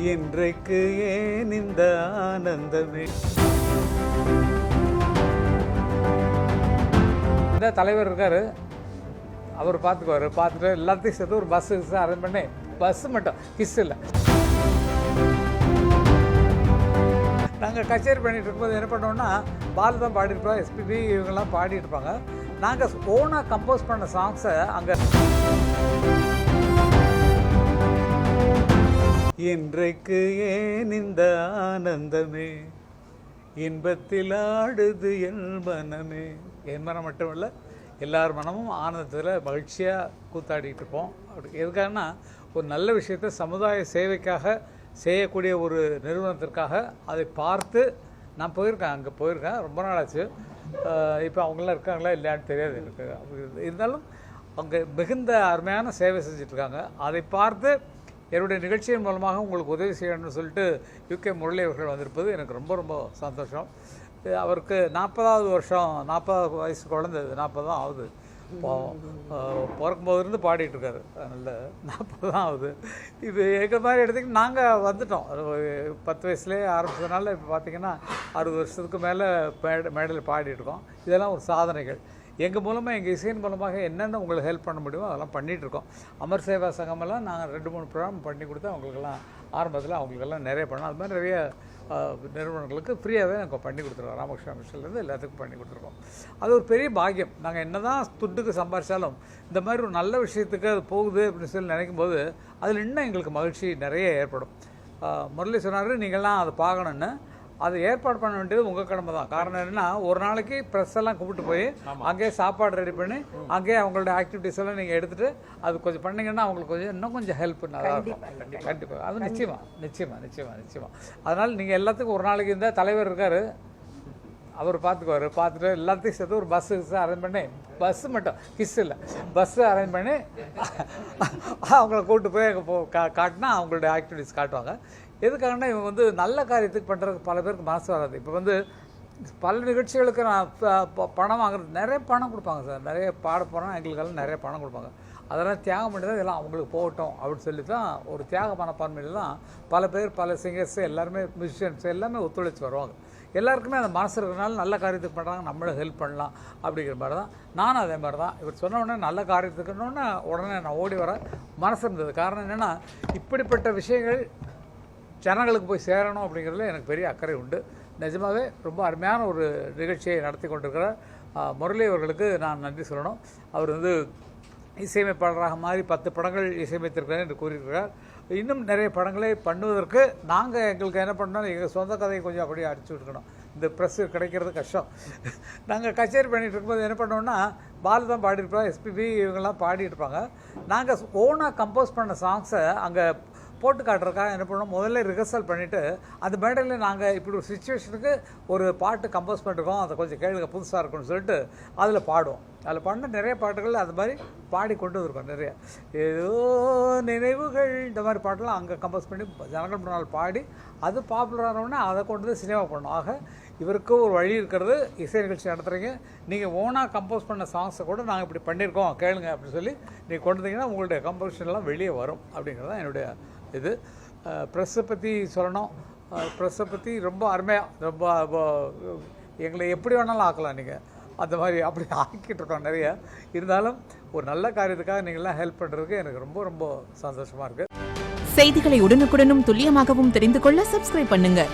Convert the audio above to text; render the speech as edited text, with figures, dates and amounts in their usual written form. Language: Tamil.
இன்றைக்கு ஏன் இந்த ஆனந்தமே. இந்த தலைவர் இருக்காரு, அவர் பார்த்துக்குவார். பார்த்துட்டு எல்லாத்தையும் சேர்த்து ஒரு பஸ்ஸு அரேஞ்ச் பண்ணி, பஸ்ஸு மட்டும் கிஸ் இல்லை. நாங்கள் கச்சேரி பண்ணிகிட்டு இருக்கும்போது என்ன பண்ணோம்னா, பால் தான் பாடிருப்போம், எஸ்பிபி இவங்கெல்லாம் பாடிட்டு இருப்பாங்க. நாங்கள் ஓனாக கம்போஸ் பண்ண சாங்ஸை அங்கே இன்றைக்கு ஏன் இந்த ஆனந்தமே, இன்பத்தில் ஆடுது என் மனமே. என் மனம் மட்டும் இல்லை, எல்லார் மனமும் ஆனந்தத்தில் மகிழ்ச்சியாக கூத்தாடிட்டு இருப்போம். அப்படி எதுக்காகனா, ஒரு நல்ல விஷயத்தை சமுதாய சேவைக்காக செய்யக்கூடிய ஒரு நிறுவனத்திற்காக அதை பார்த்து நான் போயிருக்கேன். அங்கே போயிருக்கேன், ரொம்ப நாள் ஆச்சு. இப்போ அவங்களாம் இருக்காங்களா இல்லையான்னு தெரியாது எனக்கு. இருந்தாலும் அவங்க மிகுந்த அருமையான சேவை செஞ்சிட்ருக்காங்க. அதை பார்த்து என்னுடைய நிகழ்ச்சியின் மூலமாக உங்களுக்கு உதவி செய்யணும்னு சொல்லிட்டு யூகே முரளி அவர்கள் வந்திருப்பது எனக்கு ரொம்ப ரொம்ப சந்தோஷம். அவருக்கு 40வது வருஷம், 40 வயசு குழந்தை, 40 தான் ஆகுது. பிறக்கும்போது இருந்து பாடிட்டுருக்காரு. அதனால் 40 தான் ஆகுது. இது எங்கள் மாதிரி இடத்துக்கு நாங்கள் வந்துட்டோம். 10 வயசுலேயே ஆரம்பிச்சதுனால இப்போ பார்த்திங்கன்னா 60 வருஷத்துக்கு மேலே மேடையில் பாடிட்டுருக்கோம். இதெல்லாம் ஒரு சாதனைகள். எங்கள் மூலமாக, எங்கள் இசையின் மூலமாக என்னென்ன உங்களுக்கு ஹெல்ப் பண்ண முடியுமோ அதெல்லாம் பண்ணிகிட்ருக்கோம். அமர் சேவா சங்கமெல்லாம் நாங்கள் 2-3 ப்ரோக்ராம் பண்ணி கொடுத்து அவங்களுக்கெல்லாம் ஆரம்பத்தில் அவங்களுக்கெல்லாம் நிறைய பண்ணோம். அது மாதிரி நிறைய நிறுவனங்களுக்கு ஃப்ரீயாகவே நாங்கள் பண்ணி கொடுத்துருக்கோம். ராமகிருஷ்ணா மிஷன்லேருந்து எல்லாத்துக்கும் பண்ணி கொடுத்துருக்கோம். அது ஒரு பெரிய பாக்கியம். நாங்கள் என்ன தான் துட்டுக்கு சம்பாதிச்சாலும் இந்த மாதிரி ஒரு நல்ல விஷயத்துக்கு அது போகுது அப்படின்னு சொல்லி நினைக்கும் போது அதில் இன்னும் எங்களுக்கு மகிழ்ச்சி நிறைய ஏற்படும். முரளி சொன்னார், நீங்கள்லாம் அதை பார்க்கணுன்னு. அதை ஏற்பாடு பண்ண வேண்டியது உங்கள் கடமை தான். காரணம் என்னென்னா, ஒரு நாளைக்கு ப்ரெஸ் எல்லாம் கூப்பிட்டு போய் அங்கேயே சாப்பாடு ரெடி பண்ணி அங்கேயே அவங்களோட ஆக்டிவிட்டீஸ் எல்லாம் நீங்கள் எடுத்துகிட்டு அது கொஞ்சம் பண்ணிங்கன்னா அவங்களுக்கு கொஞ்சம் இன்னும் கொஞ்சம் ஹெல்ப் நல்லா இருக்கும். கண்டிப்பாக அது நிச்சயமாக. அதனால் நீங்கள் எல்லாத்துக்கும் ஒரு நாளைக்கு இந்த தலைவர் இருக்கார், அவர் பார்த்துக்குவார். பார்த்துட்டு எல்லாத்தையும் சேர்த்து ஒரு பஸ்ஸு அரேஞ்ச் பண்ணி, பஸ்ஸு மட்டும் கிஸ் இல்லை, பஸ்ஸு அரேஞ்ச் பண்ணி அவங்கள கூப்பிட்டு போய் அங்கே காட்டினா அவங்களுடைய ஆக்டிவிட்டீஸ் காட்டுவாங்க. எதுக்காகனா, இவங்க வந்து நல்ல காரியத்துக்கு பண்ணுறதுக்கு பல பேருக்கு மனசு வராது. இப்போ வந்து பல நிகழ்ச்சிகளுக்கு நான் பணம் வாங்குறது, நிறைய பணம் கொடுப்பாங்க சார். நிறைய பாட போனால் எங்களுக்கெல்லாம் நிறைய பணம் கொடுப்பாங்க. அதெல்லாம் தியாகம் பண்ணி தான் இதெல்லாம் அவங்களுக்கு போகட்டும் அப்படின்னு சொல்லி தான் ஒரு தியாக மனப்பான்மையில் தான் பல பேர், பல சிங்கர்ஸ், எல்லாருமே மியூசிஷியன்ஸ் எல்லாமே ஒத்துழைச்சி வருவாங்க. எல்லாருக்குமே அந்த மனசு இருக்கிறனால நல்ல காரியத்துக்கு பண்ணுறாங்க, நம்மளும் ஹெல்ப் பண்ணலாம் அப்படிங்கிற மாதிரி தான். நானும் அதே மாதிரி தான். இவர் சொன்ன உடனே நல்ல காரியத்துக்குன்னொன்னே உடனே நான் ஓடி வர மனசு இருந்தது. காரணம் என்னென்னா, இப்படிப்பட்ட விஷயங்கள் ஜனங்களுக்கு போய் சேரணும் அப்படிங்கிறதுல எனக்கு பெரிய அக்கறை உண்டு. நிஜமாகவே ரொம்ப அருமையான ஒரு நிகழ்ச்சியை நடத்தி கொண்டிருக்கிற முரளி அவர்களுக்கு நான் நன்றி சொல்லணும். அவர் வந்து இசையமைப்பாளராக மாதிரி 10 படங்கள் இசையமைத்திருக்கிறார் என்று கூறியிருக்கிறார். இன்னும் நிறைய படங்களை பண்ணுவதற்கு நாங்கள் எங்களுக்கு என்ன பண்ணோம், எங்கள் சொந்த கதையை கொஞ்சம் அப்படியே அடிச்சு விட்டுக்கணும். இந்த ப்ரெஸ்ஸு கிடைக்கிறது கஷ்டம். நாங்கள் கச்சேரி பண்ணிகிட்டு இருக்கும்போது என்ன பண்ணோம்னா, பால் தான் பாடிருப்போம், எஸ்பிபி இவங்கெல்லாம் பாடிட்டு இருப்பாங்க. நாங்கள் ஓனாக கம்போஸ் பண்ண சாங்ஸை அங்கே போட்டு காட்டுறதுக்காக என்ன பண்ணோம், முதல்ல ரிஹர்சல் பண்ணிவிட்டு அந்த மேடையில் நாங்கள் இப்படி ஒரு சுச்சுவேஷனுக்கு ஒரு பாட்டு கம்போஸ் பண்ணிருக்கோம், அதை கொஞ்சம் கேளுங்க புதுசாக இருக்குன்னு சொல்லிட்டு அதில் பாடுவோம். அதில் பண்ண நிறைய பாட்டுகள் அது மாதிரி பாடி கொண்டு வந்திருக்கோம். நிறைய ஏதோ நினைவுகள் இந்த மாதிரி பாட்டெல்லாம் அங்கே கம்போஸ் பண்ணி ஜனங்கள் முன்னால் பாடி அது பாப்புலரானோடனே அதை கொண்டு வந்து சினிமா பண்ணோம். ஆக இவருக்கு ஒரு வழி இருக்கிறது. இசை நிகழ்ச்சி நடத்துகிறீங்க, நீங்கள் ஓனாக கம்போஸ் பண்ண சாங்ஸை கூட நாங்கள் இப்படி பண்ணியிருக்கோம் கேளுங்க அப்படின்னு சொல்லி நீங்கள் கொண்டு வந்தீங்கன்னா உங்களுடைய கம்போசிஷன்லாம் வெளியே வரும் அப்படிங்கிறது தான் என்னுடைய இது. ப்ரெஸ்ஸை பற்றி சொல்லணும். ப்ரெஸ்ஸை பற்றி ரொம்ப அருமையாக, ரொம்ப எங்களை எப்படி வேணாலும் ஆக்கலாம். நீங்கள் அந்த மாதிரி அப்படி ஆக்கிட்டு இருக்கோம் நிறைய. இருந்தாலும் ஒரு நல்ல காரியத்துக்காக நீங்கள்லாம் ஹெல்ப் பண்ணுறதுக்கு எனக்கு ரொம்ப ரொம்ப சந்தோஷமாக இருக்குது. செய்திகளை உடனுக்குடனும் துல்லியமாகவும் தெரிந்து கொள்ள சப்ஸ்கிரைப் பண்ணுங்கள்.